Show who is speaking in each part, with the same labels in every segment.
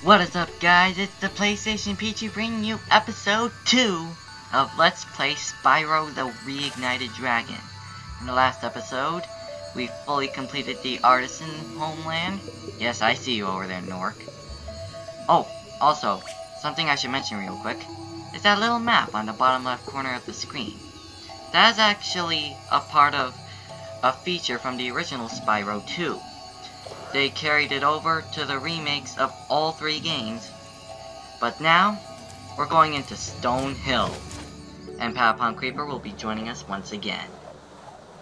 Speaker 1: What is up, guys? It's the PlayStation Peachy bringing you episode 2 of Let's Play Spyro the Reignited Dragon. In the last episode, we fully completed the Artisan Homeland. Yes, I see you over there, Nork. Oh, also, something I should mention real quick is that little map on the bottom left corner of the screen. That is actually a part of a feature from the original Spyro 2. They carried it over to the remakes of all 3 games. But now, we're going into Stone Hill. And Patapon Creeper will be joining us once again.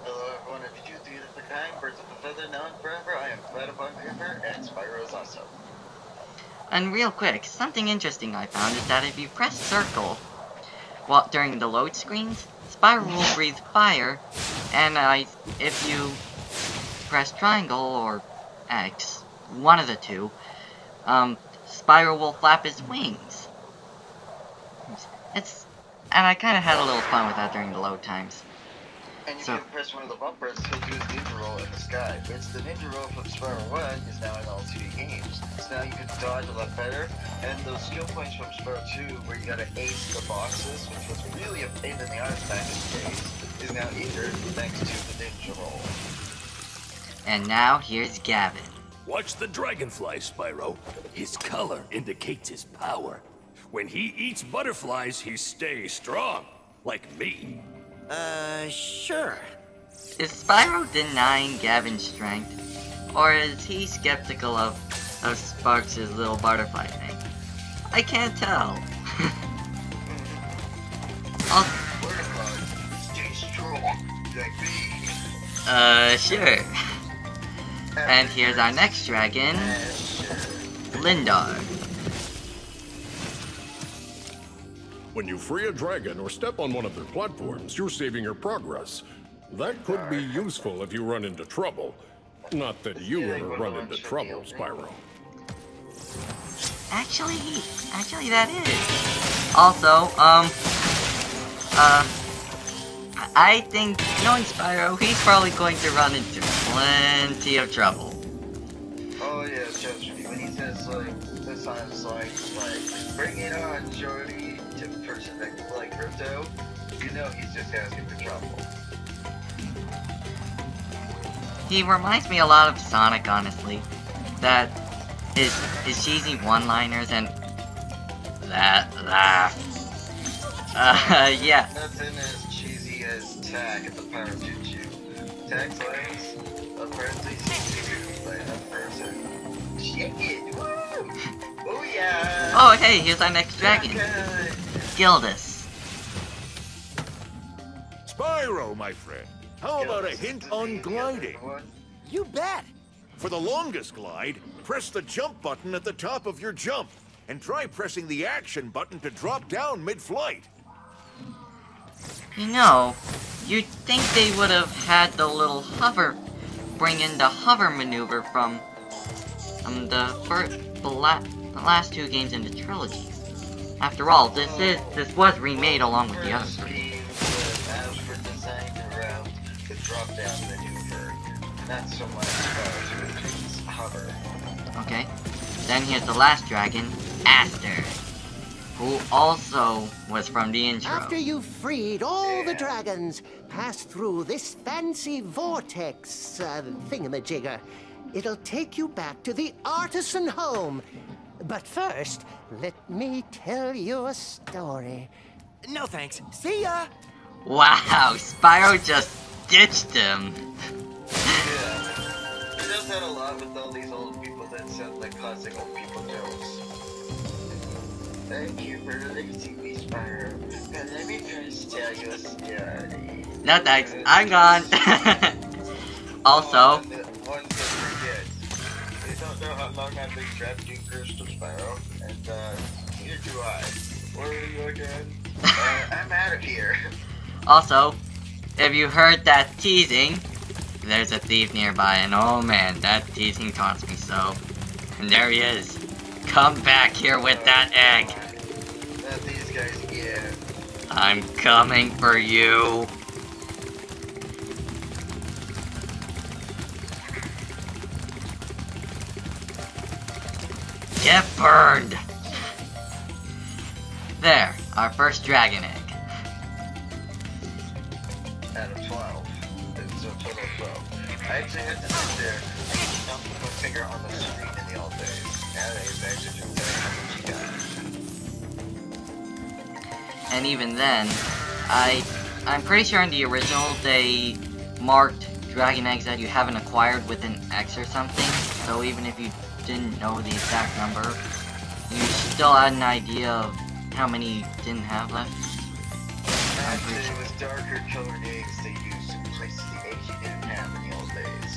Speaker 2: Hello everyone, if you do these the kind, birds of a feather, now and forever, I am Patapon Creeper, and Spyro is also.
Speaker 1: And real quick, something interesting I found is that if you press circle during the load screens, Spyro will breathe fire, and if you press triangle or X, one of the two, Spyro will flap his wings. And I kind of had a little fun with that during the load times.
Speaker 2: And you can press one of the bumpers, he'll do his ninja roll in the sky. It's the ninja roll from Spyro 1 is now in all 2D games. So now you can dodge a lot better, and those skill points from Spyro 2, where you gotta ace the bosses, which was really a pain in the ass back in the days, is now easier thanks to the ninja roll.
Speaker 1: And now, here's Gavin.
Speaker 3: Watch the dragonfly, Spyro. His color indicates his power. When he eats butterflies, he stays strong. Like me.
Speaker 4: Sure.
Speaker 1: Is Spyro denying Gavin's strength? Or is he skeptical of Sparks' little butterfly thing? I can't tell.
Speaker 2: Stay strong, like me.
Speaker 1: Sure. And here's our next dragon, Lindar.
Speaker 5: When you free a dragon or step on one of their platforms, you're saving your progress. That could be useful if you run into trouble. Not that you ever run into trouble, Spyro.
Speaker 1: Actually that is. Also, I think, knowing Spyro, he's probably going to run into plenty of trouble.
Speaker 2: Oh yeah, trust me. When he says this time's like, bring it on, Jordy, to the person that can play crypto, you know he's just asking for trouble.
Speaker 1: He reminds me a lot of Sonic, honestly. That his cheesy one-liners and that laugh. Yeah.
Speaker 2: Nothing as cheesy as Tag at the Power Jutsu. Tag's lines apparently seem by that person. Shake it! Woo! Oh yeah!
Speaker 1: Oh hey, here's our next dragon. Gildas.
Speaker 4: Spyro, my friend. How about a hint on gliding? You bet! For the longest glide, press the jump button at the top of your jump, and try pressing the action button to drop down mid-flight.
Speaker 1: You know, you'd think they would have had the little hover, bring in the hover maneuver from the last 2 games in the trilogy. After all, this was remade along with the other 3.
Speaker 2: Drop down maneuver, not so much hover.
Speaker 1: Okay, then here's the last dragon, Aster, who also was from the intro.
Speaker 6: After you've freed all the dragons, pass through this fancy vortex thingamajigger. It'll take you back to the Artisan home. But first, let me tell you a story.
Speaker 4: No thanks. See ya!
Speaker 1: Wow, Spyro just ditched him.
Speaker 2: Yeah. He does that a lot with all these old people that sound like classic old people jokes. Thank you for releasing me, Spyro. And let me first tell you a story.
Speaker 1: No thanks, I'm gone. Also,
Speaker 2: One thing forget. They don't know how long I've been trapped in Crystal Spyro, and neither do I. Where are you again? I'm out of here.
Speaker 1: Also, if you heard that teasing, there's a thief nearby, and oh man, that teasing taunts me so. And there he is. Come back here with that egg.
Speaker 2: Not these guys again.
Speaker 1: I'm coming for you. Get burned! There, our first dragon egg.
Speaker 2: Out of 12. It's a total of 12. I actually had to sit there and dump my finger on the screen in the old days. Nowadays, I actually just tell you how much you got.
Speaker 1: And even then, I'm pretty sure in the original they marked dragon eggs that you haven't acquired with an X or something. So even if you didn't know the exact number, you still had an idea of how many you didn't have left.
Speaker 2: Actually, it was darker colored eggs they used in place of the eggs you didn't have in the old days.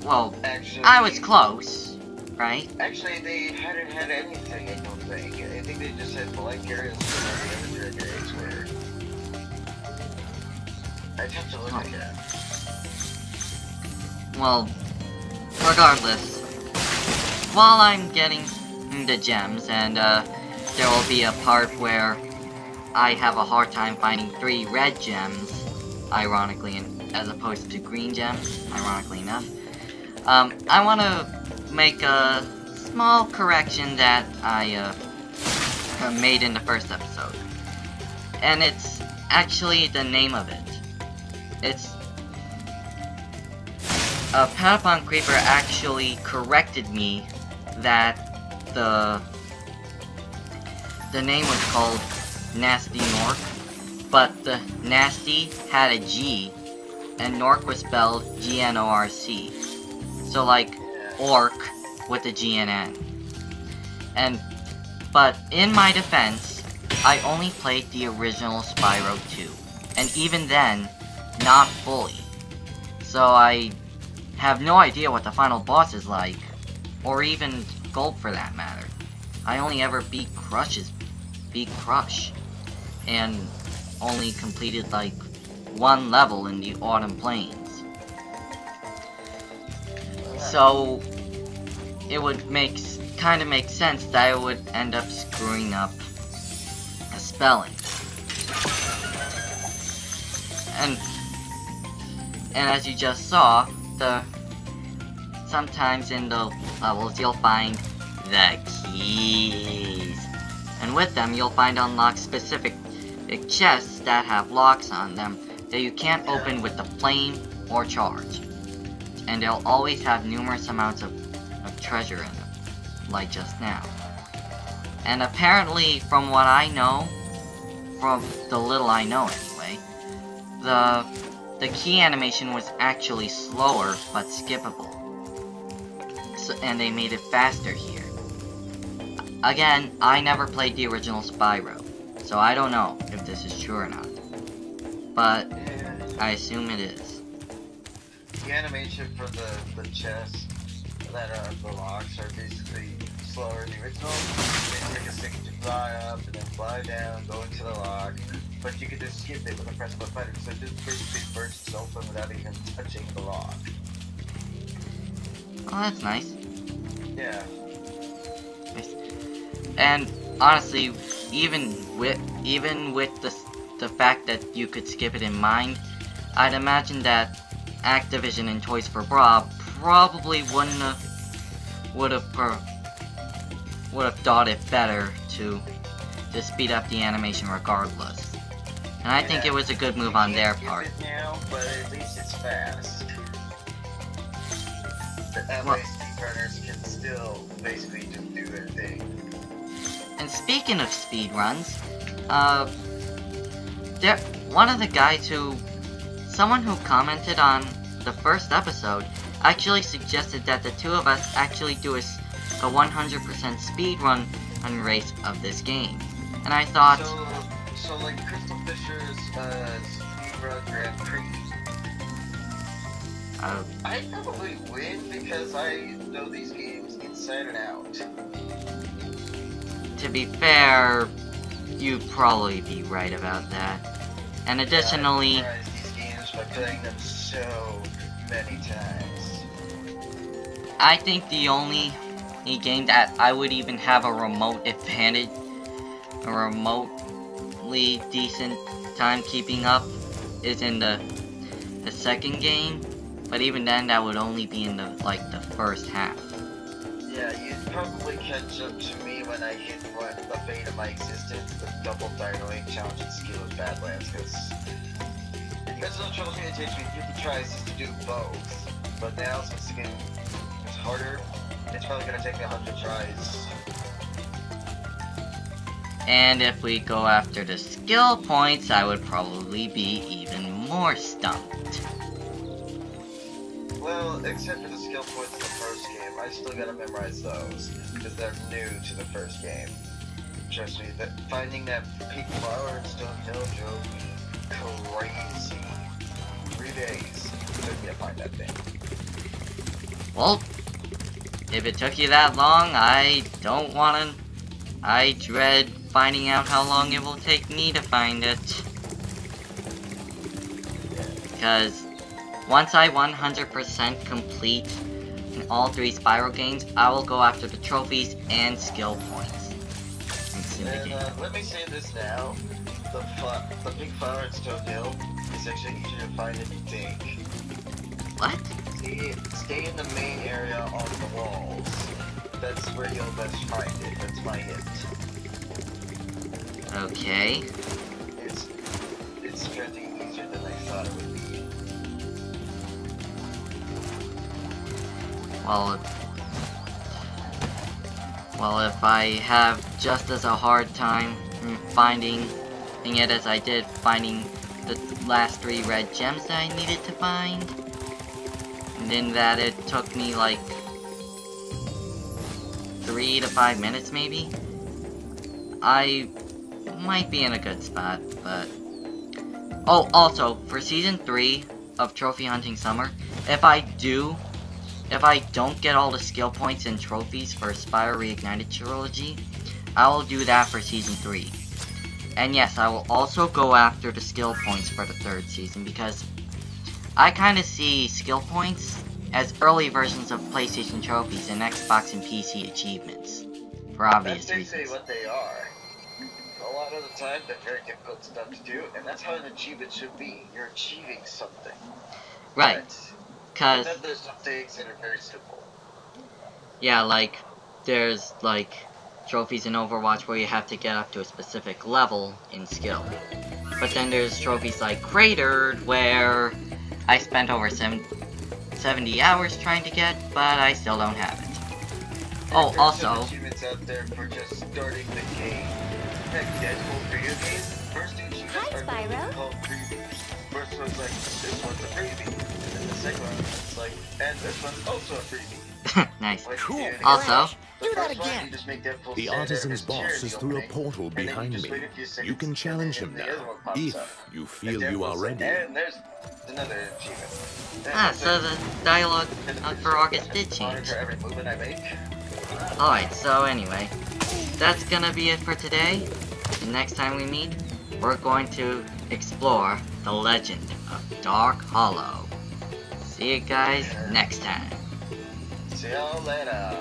Speaker 1: Well,
Speaker 2: Actually,
Speaker 1: I was close, right?
Speaker 2: Actually, they hadn't had anything, I don't think. I think they just had blank areas where the other dragon eggs were. I'd have to look at that.
Speaker 1: Well, regardless, while I'm getting the gems, and there will be a part where I have a hard time finding 3 red gems, ironically, as opposed to green gems, ironically enough. I want to make a small correction that I made in the first episode. And it's actually the name of it. It's... Patapon Creeper actually corrected me that the name was called Nasty Nork, but the Nasty had a G, and Nork was spelled G-N-O-R-C. So like, orc with a G and N. But in my defense, I only played the original Spyro 2, and even then, not fully. So I have no idea what the final boss is like, or even Gold for that matter. I only ever beat Crush, and only completed like 1 level in the Autumn Plains. So it would kind of make sense that I would end up screwing up the spelling. And as you just saw, sometimes in the levels you'll find the keys. And with them you'll find unlocked specific chests that have locks on them that you can't open with the flame or charge. And they'll always have numerous amounts of treasure in them, like just now. And apparently, from what I know, from the little I know anyway, the key animation was actually slower but skippable. So, and they made it faster here. Again, I never played the original Spyro, so I don't know if this is true or not. But I assume it is.
Speaker 2: The animation for the chests that are the locks are basically slower than the original. They take a second to fly up and then fly down, go into the lock, but you can just skip it with a press of a button, so it just basically bursts open without even touching the lock.
Speaker 1: Oh, that's nice.
Speaker 2: Yeah.
Speaker 1: And honestly, even with the fact that you could skip it in mind, I'd imagine that Activision and Toys for Bob probably would have thought it better to speed up the animation regardless. And I think it was a good move on their part.
Speaker 2: It now, but at least it's fast. That way speedrunners can still basically just do their thing.
Speaker 1: And speaking of speedruns, one of the guys someone who commented on the first episode actually suggested that the 2 of us actually do a 100% speedrun race of this game. And I thought...
Speaker 2: So like Crystal Fisher's speedrun Grand Prix. I'd probably win because I know these games inside and out.
Speaker 1: To be fair, you'd probably be right about that. And additionally...
Speaker 2: I've memorized these games by playing them so many times.
Speaker 1: I think the only game that I would even have a remote advantage, a remotely decent time keeping up, is in the second game. But even then, that would only be in the first half.
Speaker 2: Yeah, you'd probably catch up to me when I hit the fate of my existence, the double Dino Egg challenge and skill of Badlands, because the trouble it takes me 50 tries just to do both. But now, since the game is harder, it's probably gonna take me 100 tries.
Speaker 1: And if we go after the skill points, I would probably be even more stumped.
Speaker 2: Well, except for the skill points in the first game, I still gotta memorize those, because they're new to the first game. Trust me, finding that peak flower in Stone Hill drove me crazy. 3 days took me to find that thing.
Speaker 1: Well, if it took you that long, I don't wanna... I dread finding out how long it will take me to find it. Because once I 100% complete all 3 Spyro games, I will go after the trophies and skill points.
Speaker 2: And let me say this now, the big flower in Stone Hill is actually easier to find than you think.
Speaker 1: What?
Speaker 2: Stay in the main area on the walls. That's where you'll best find it. That's my hint.
Speaker 1: Okay.
Speaker 2: It's getting easier than I thought it would be.
Speaker 1: Well, if I have just as a hard time finding it as I did finding the last 3 red gems that I needed to find, and in that it took me like 3 to 5 minutes maybe, I might be in a good spot, but... Oh, also, for Season 3 of Trophy Hunting Summer, if I don't get all the skill points and trophies for Spyro Reignited Trilogy, I will do that for Season 3. And yes, I will also go after the skill points for the 3rd season, because I kinda see skill points as early versions of PlayStation trophies and Xbox and PC achievements, for obvious reasons.
Speaker 2: That's what they are. A lot of the time, they're very difficult stuff to do, and that's how an achievement should be. You're achieving something.
Speaker 1: Right. Because
Speaker 2: there's some things that are very simple.
Speaker 1: Yeah, like, there's, like, trophies in Overwatch where you have to get up to a specific level in skill. But then there's trophies like Cratered, where I spent over 70 hours trying to get, but I still don't have it. Oh, also...
Speaker 2: achievements out there for just starting the game. Heck, Deadpool video games, first achievements are called previews. First one's like, this one's a freebie. And then the second one, it's like, and this one's also a freebie.
Speaker 1: Nice.
Speaker 2: Cool.
Speaker 1: Also,
Speaker 7: do that again.
Speaker 2: The artisan's boss is through a portal behind me. You can challenge him now, if you feel you are ready. And there's another achievement.
Speaker 1: so the dialogue for August did change. Alright, so anyway, that's gonna be it for today. The next time we meet, we're going to explore the legend of Dark Hollow. See you guys next time.
Speaker 2: See y'all later.